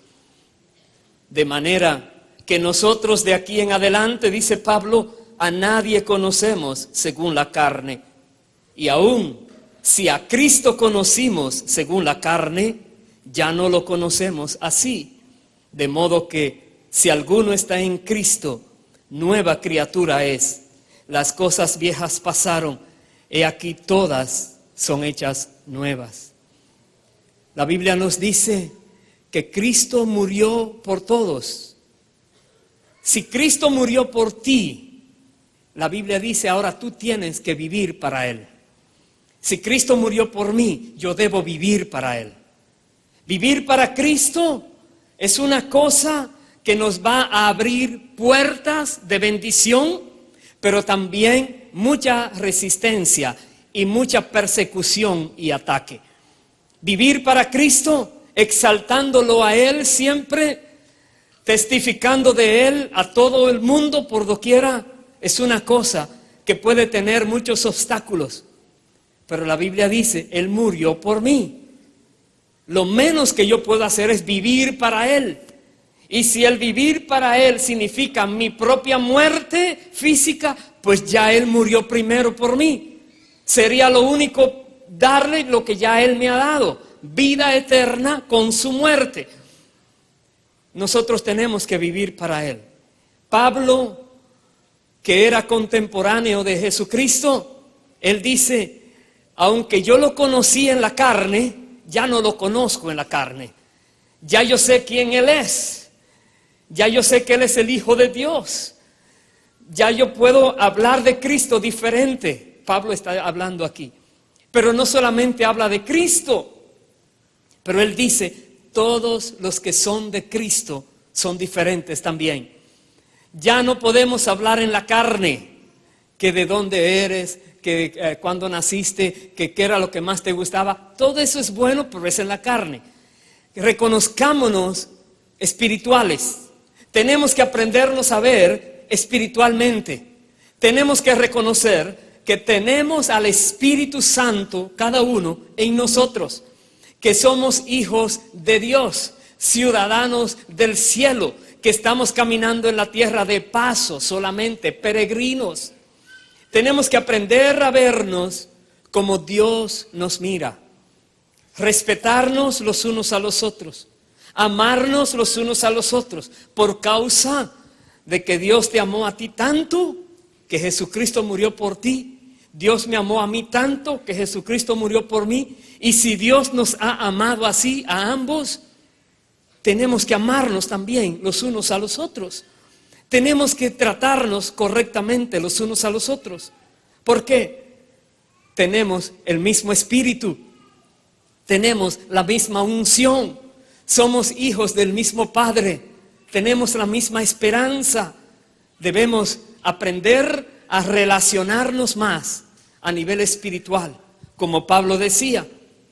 De manera que nosotros de aquí en adelante, dice Pablo, a nadie conocemos según la carne. Y aún si a Cristo conocimos según la carne, ya no lo conocemos así. De modo que si alguno está en Cristo, nueva criatura es. Las cosas viejas pasaron, he aquí todas son hechas nuevas. La Biblia nos dice que Cristo murió por todos. Si Cristo murió por ti, la Biblia dice ahora tú tienes que vivir para Él. Si Cristo murió por mí, yo debo vivir para Él. Vivir para Cristo es una cosa que nos va a abrir puertas de bendición, pero también mucha resistencia y mucha persecución y ataque. Vivir para Cristo, exaltándolo a Él siempre, testificando de Él a todo el mundo por doquiera, es una cosa que puede tener muchos obstáculos. Pero la Biblia dice, Él murió por mí. Lo menos que yo puedo hacer es vivir para Él. Y si el vivir para Él significa mi propia muerte física, pues ya Él murió primero por mí. Sería lo único darle lo que ya Él me ha dado, vida eterna con su muerte. Nosotros tenemos que vivir para Él. Pablo, que era contemporáneo de Jesucristo, él dice, aunque yo lo conocí en la carne, ya no lo conozco en la carne. Ya yo sé quién Él es. Ya yo sé que Él es el Hijo de Dios. Ya yo puedo hablar de Cristo diferente. Pablo está hablando aquí. Pero no solamente habla de Cristo, pero él dice, todos los que son de Cristo son diferentes también. Ya no podemos hablar en la carne, que de dónde eres, que cuándo naciste, que qué era lo que más te gustaba. Todo eso es bueno, pero es en la carne. Reconozcámonos espirituales. Tenemos que aprendernos a ver espiritualmente. Tenemos que reconocer que tenemos al Espíritu Santo, cada uno, en nosotros. Que somos hijos de Dios, ciudadanos del cielo, que estamos caminando en la tierra de paso solamente, peregrinos. Tenemos que aprender a vernos como Dios nos mira, respetarnos los unos a los otros, amarnos los unos a los otros, por causa de que Dios te amó a ti tanto que Jesucristo murió por ti. Dios me amó a mí tanto que Jesucristo murió por mí. Y si Dios nos ha amado así a ambos, tenemos que amarnos también los unos a los otros. Tenemos que tratarnos correctamente los unos a los otros. ¿Por qué? Tenemos el mismo espíritu, tenemos la misma unción, somos hijos del mismo Padre, tenemos la misma esperanza. Debemos aprender a relacionarnos más a nivel espiritual. Como Pablo decía,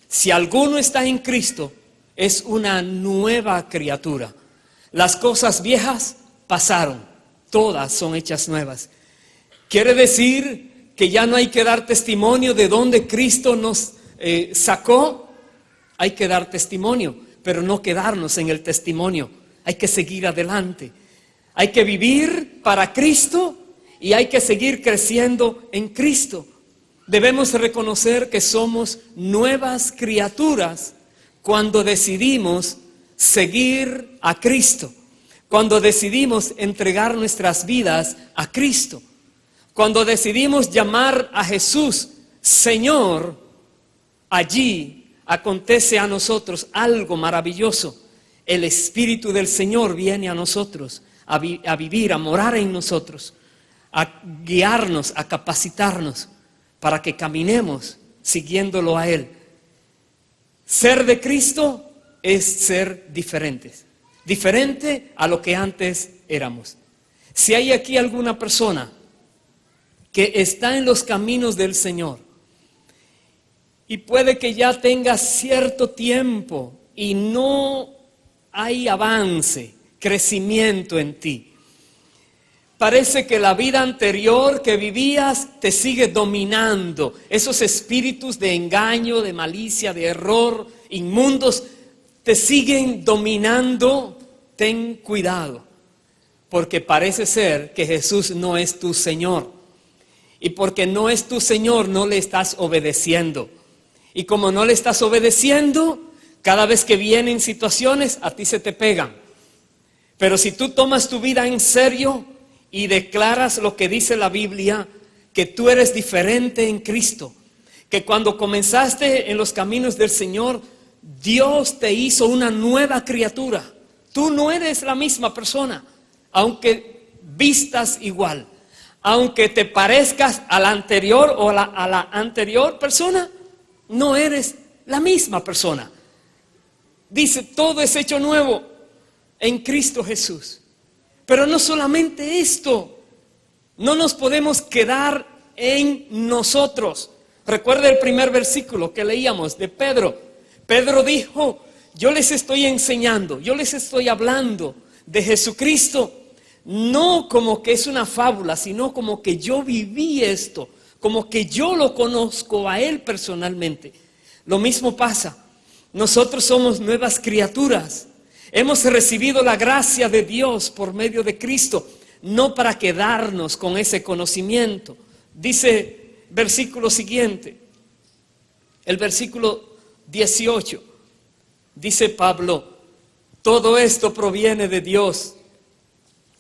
si alguno está en Cristo, es una nueva criatura. Las cosas viejas pasaron, todas son hechas nuevas. Quiere decir que ya no hay que dar testimonio de dónde Cristo nos sacó. Hay que dar testimonio, pero no quedarnos en el testimonio. Hay que seguir adelante. Hay que vivir para Cristo y hay que seguir creciendo en Cristo. Debemos reconocer que somos nuevas criaturas cuando decidimos seguir a Cristo, cuando decidimos entregar nuestras vidas a Cristo, cuando decidimos llamar a Jesús Señor. Allí acontece a nosotros algo maravilloso. El Espíritu del Señor viene a nosotros, a vivir, a morar en nosotros, a guiarnos, a capacitarnos para que caminemos siguiéndolo a Él. Ser de Cristo es ser diferentes, diferente a lo que antes éramos. Si hay aquí alguna persona que está en los caminos del Señor y puede que ya tenga cierto tiempo y no hay avance, crecimiento en ti, parece que la vida anterior que vivías te sigue dominando. Esos espíritus de engaño, de malicia, de error, inmundos, te siguen dominando. Ten cuidado, porque parece ser que Jesús no es tu Señor. Y porque no es tu Señor, no le estás obedeciendo. Y como no le estás obedeciendo, cada vez que vienen situaciones, a ti se te pegan. Pero si tú tomas tu vida en serio y declaras lo que dice la Biblia, que tú eres diferente en Cristo, que cuando comenzaste en los caminos del Señor, Dios te hizo una nueva criatura. Tú no eres la misma persona, aunque vistas igual, aunque te parezcas a la anterior o a la anterior persona, no eres la misma persona. Dice, todo es hecho nuevo en Cristo Jesús. Pero no solamente esto, no nos podemos quedar en nosotros. Recuerda el primer versículo que leíamos de Pedro. Pedro dijo, yo les estoy enseñando, yo les estoy hablando de Jesucristo, no como que es una fábula, sino como que yo viví esto, como que yo lo conozco a Él personalmente. Lo mismo pasa, nosotros somos nuevas criaturas. Hemos recibido la gracia de Dios por medio de Cristo, no para quedarnos con ese conocimiento. Dice versículo siguiente, el versículo 18, dice Pablo, todo esto proviene de Dios,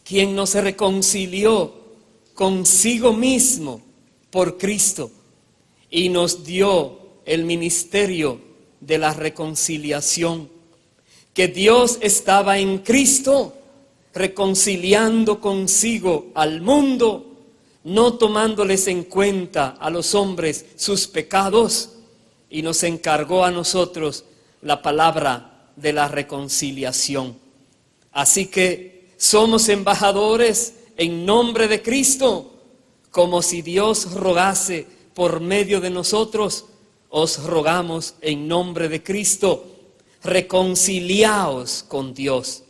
quien nos reconcilió consigo mismo por Cristo y nos dio el ministerio de la reconciliación. Que Dios estaba en Cristo reconciliando consigo al mundo, no tomándoles en cuenta a los hombres sus pecados, y nos encargó a nosotros la palabra de la reconciliación. Así que somos embajadores en nombre de Cristo, como si Dios rogase por medio de nosotros, os rogamos en nombre de Cristo, reconciliaos con Dios.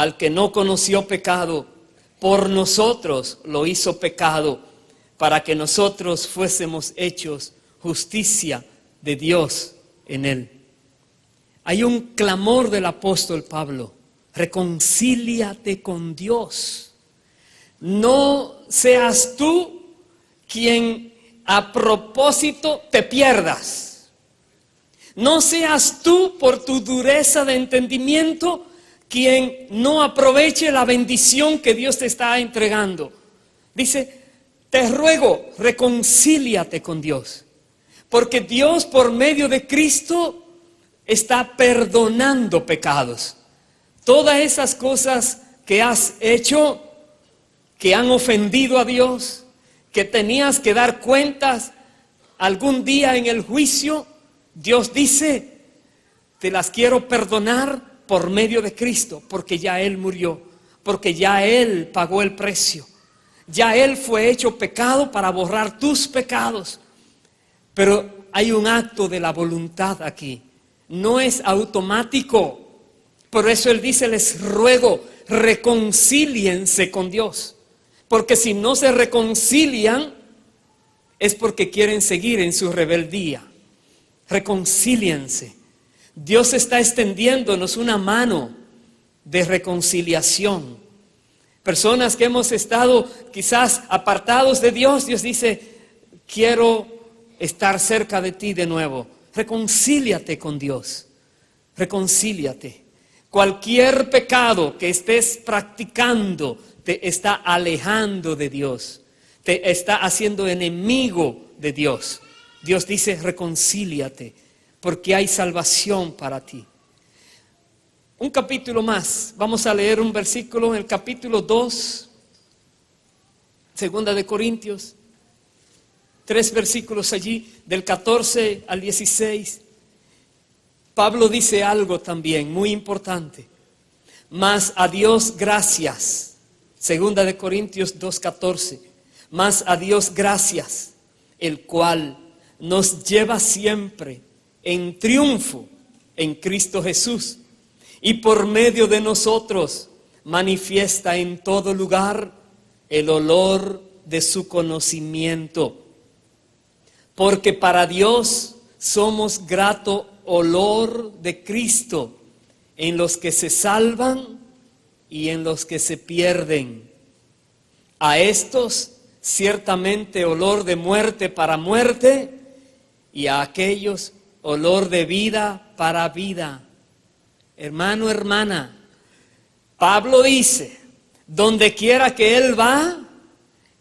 al que no conoció pecado, por nosotros lo hizo pecado, para que nosotros fuésemos hechos justicia de Dios en él. Hay un clamor del apóstol Pablo: reconcíliate con Dios. No seas tú quien a propósito te pierdas. No seas tú por tu dureza de entendimiento quien no aproveche la bendición que Dios te está entregando. Dice, te ruego, reconcíliate con Dios. Porque Dios por medio de Cristo está perdonando pecados. Todas esas cosas que has hecho, que han ofendido a Dios, que tenías que dar cuentas algún día en el juicio, Dios dice, te las quiero perdonar por medio de Cristo, porque ya Él murió, porque ya Él pagó el precio. Ya Él fue hecho pecado para borrar tus pecados. Pero hay un acto de la voluntad aquí. No es automático. Por eso Él dice, les ruego, reconcíliense con Dios. Porque si no se reconcilian, es porque quieren seguir en su rebeldía. Reconcíliense. Dios está extendiéndonos una mano de reconciliación. Personas que hemos estado quizás apartados de Dios, Dios dice, quiero estar cerca de ti de nuevo. Reconcíliate con Dios. Reconcíliate. Cualquier pecado que estés practicando te está alejando de Dios. Te está haciendo enemigo de Dios. Dios dice, reconcíliate, porque hay salvación para ti. Un capítulo más. Vamos a leer un versículo en el capítulo 2, segunda de Corintios. 3 versículos allí, del 14 al 16. Pablo dice algo también muy importante. Mas a Dios gracias. Segunda de Corintios 2:14. Mas a Dios gracias, el cual nos lleva siempre en triunfo en Cristo Jesús. Y por medio de nosotros manifiesta en todo lugar el olor de su conocimiento. Porque para Dios somos grato olor de Cristo en los que se salvan y en los que se pierden. A estos ciertamente olor de muerte para muerte, y a aquellos olor de vida para vida. Hermano, hermana, Pablo dice, donde quiera que él va,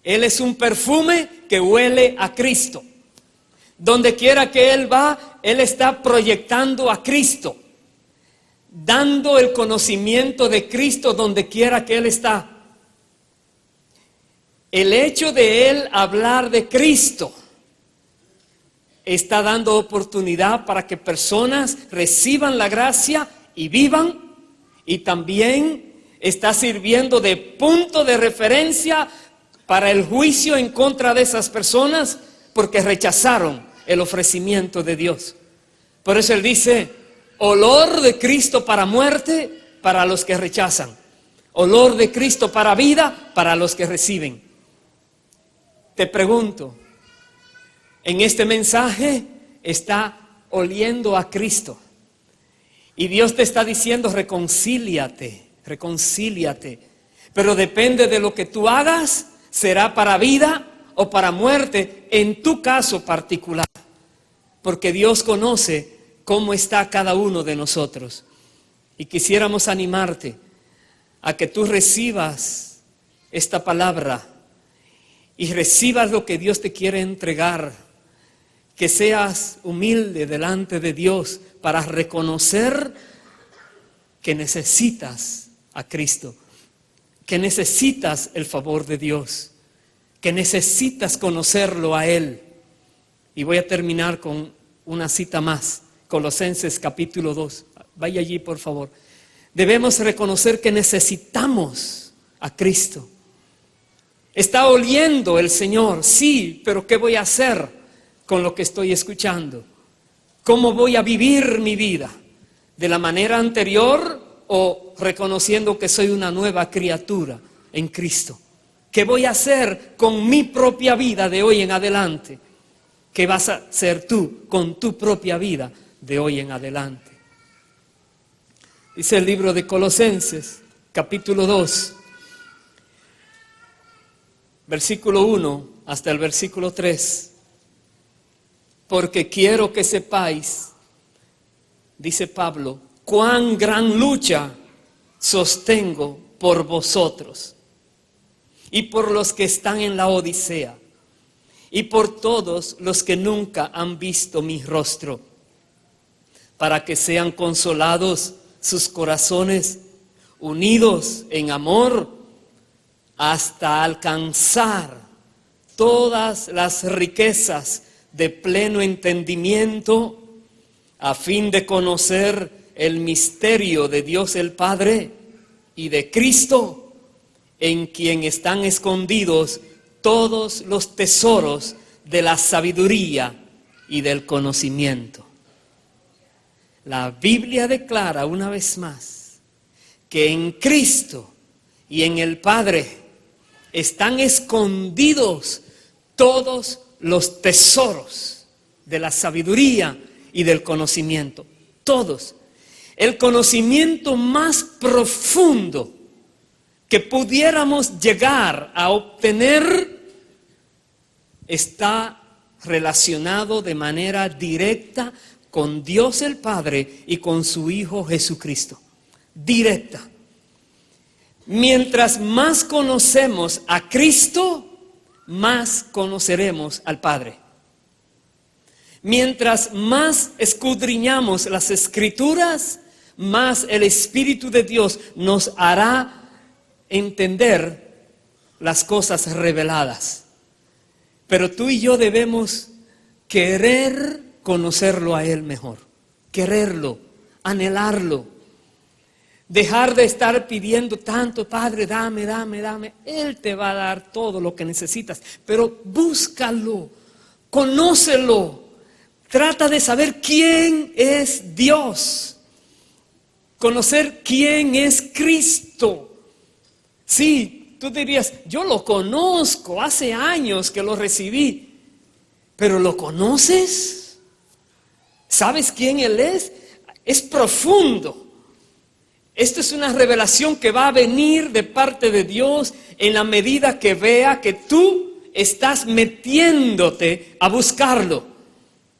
él es un perfume que huele a Cristo. Donde quiera que él va, él está proyectando a Cristo, dando el conocimiento de Cristo donde quiera que él está. El hecho de él hablar de Cristo está dando oportunidad para que personas reciban la gracia y vivan, y también está sirviendo de punto de referencia para el juicio en contra de esas personas porque rechazaron el ofrecimiento de Dios. Por eso él dice, olor de Cristo para muerte para los que rechazan, olor de Cristo para vida para los que reciben. Te pregunto, en este mensaje está oliendo a Cristo. Y Dios te está diciendo, reconcíliate, reconcíliate. Pero depende de lo que tú hagas, será para vida o para muerte, en tu caso particular. Porque Dios conoce cómo está cada uno de nosotros. Y quisiéramos animarte a que tú recibas esta palabra y recibas lo que Dios te quiere entregar. Que seas humilde delante de Dios para reconocer que necesitas a Cristo, que necesitas el favor de Dios, que necesitas conocerlo a Él. Y voy a terminar con una cita más, Colosenses capítulo 2. Vaya allí, por favor. Debemos reconocer que necesitamos a Cristo. Está oliendo el Señor, sí, pero ¿qué voy a hacer con lo que estoy escuchando? ¿Cómo voy a vivir mi vida? ¿De la manera anterior o reconociendo que soy una nueva criatura en Cristo. ¿Qué voy a hacer con mi propia vida de hoy en adelante? ¿Qué vas a hacer tú con tu propia vida de hoy en adelante? Dice el libro de Colosenses, capítulo 2, versículo 1 hasta el versículo 3. Porque quiero que sepáis, dice Pablo, cuán gran lucha sostengo por vosotros y por los que están en la Odisea y por todos los que nunca han visto mi rostro, para que sean consolados sus corazones, unidos en amor, hasta alcanzar todas las riquezas de pleno entendimiento, a fin de conocer el misterio de Dios el Padre y de Cristo, en quien están escondidos todos los tesoros de la sabiduría y del conocimiento. La Biblia declara una vez más que en Cristo y en el Padre están escondidos todos los tesoros de la sabiduría y del conocimiento. Todos. El conocimiento más profundo que pudiéramos llegar a obtener está relacionado de manera directa con Dios el Padre y con su Hijo Jesucristo. Directa. Mientras más conocemos a Cristo, más conoceremos al Padre. Mientras más escudriñamos las Escrituras, más el Espíritu de Dios nos hará entender las cosas reveladas. Pero tú y yo debemos querer conocerlo a Él mejor, quererlo, anhelarlo, dejar de estar pidiendo tanto, Padre, dame, dame, dame. Él te va a dar todo lo que necesitas, pero búscalo, conócelo, trata de saber quién es Dios, conocer quién es Cristo. Sí, tú dirías, yo lo conozco, hace años que lo recibí, pero ¿lo conoces? ¿Sabes quién Él es? Es profundo. Esto es una revelación que va a venir de parte de Dios en la medida que vea que tú estás metiéndote a buscarlo.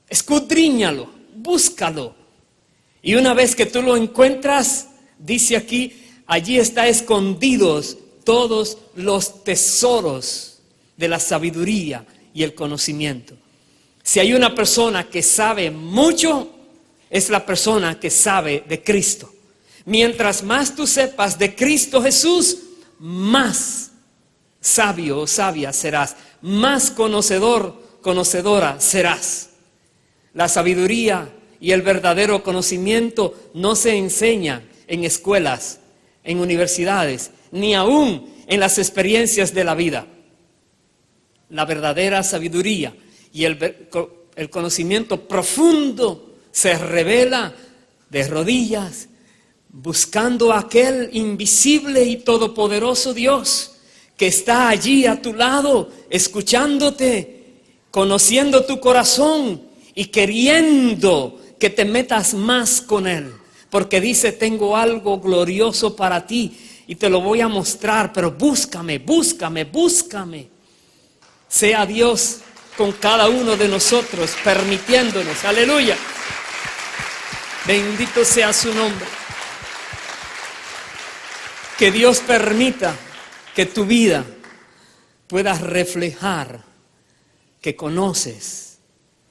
Escudriñalo, búscalo. Y una vez que tú lo encuentras, dice aquí, allí está escondidos todos los tesoros de la sabiduría y el conocimiento. Si hay una persona que sabe mucho, es la persona que sabe de Cristo. Mientras más tú sepas de Cristo Jesús, más sabio o sabia serás, más conocedor, conocedora serás. La sabiduría y el verdadero conocimiento no se enseñan en escuelas, en universidades, ni aún en las experiencias de la vida. La verdadera sabiduría y el conocimiento profundo se revela de rodillas, buscando a aquel invisible y todopoderoso Dios que está allí a tu lado, escuchándote, conociendo tu corazón y queriendo que te metas más con Él. Porque dice, tengo algo glorioso para ti y te lo voy a mostrar, pero búscame, búscame, búscame. Sea Dios con cada uno de nosotros, permitiéndonos, aleluya. Bendito sea su nombre. Que Dios permita que tu vida pueda reflejar que conoces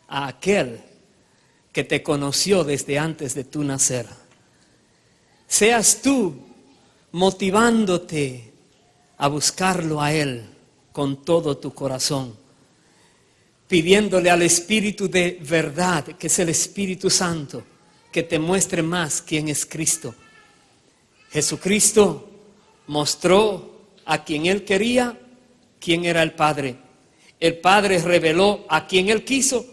a aquel que te conoció desde antes de tu nacer. Seas tú motivándote a buscarlo a Él con todo tu corazón, pidiéndole al Espíritu de verdad, que es el Espíritu Santo, que te muestre más quién es Cristo. Jesucristo mostró a quien Él quería quién era el Padre. El Padre reveló a quien Él quiso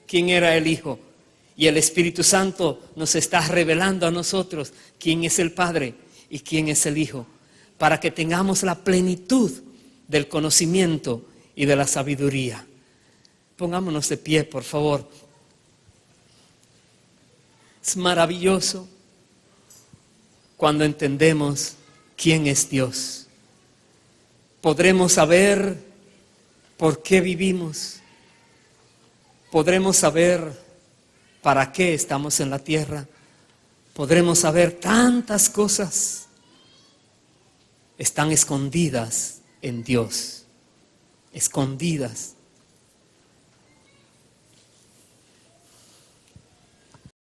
quién era el Hijo. Y el Espíritu Santo nos está revelando a nosotros quién es el Padre y quién es el Hijo, para que tengamos la plenitud del conocimiento y de la sabiduría. Pongámonos de pie, por favor. Es maravilloso cuando entendemos quién es Dios. Podremos saber por qué vivimos. Podremos saber para qué estamos en la tierra. Podremos saber tantas cosas. Están escondidas en Dios. Escondidas.